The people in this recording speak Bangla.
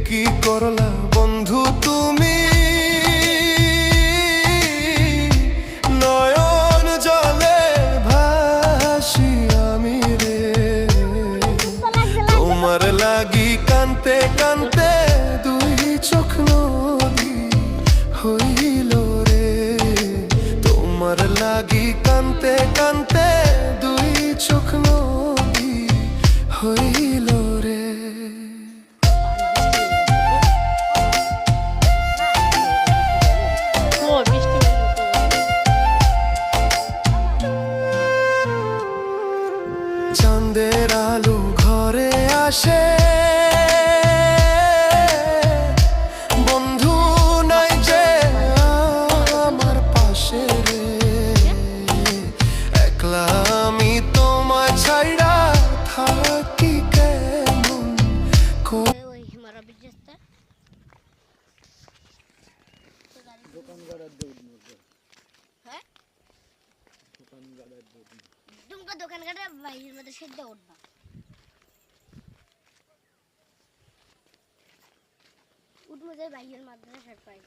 কি করলা বন্ধু তুমি, নয়ন জলে ভাসি আমি রে। তোমার লাগি কানতে কানতে দুই চোখ নদী হইল রে। তোমার লাগি কানতে কানতে দুই চোখ নদী হইল রে। চাঁদের আলো ঘরে আসে, বন্ধু নাই যে আমার পাশে রে। একলা আমি তোমায় ছাইড়া থাকি কেমন করে। দোকান ঘাটে বাইরের মধ্যে সেদ্ধ উঠবা উঠবো যে বাইরের মাধ্যমে সেট পাই।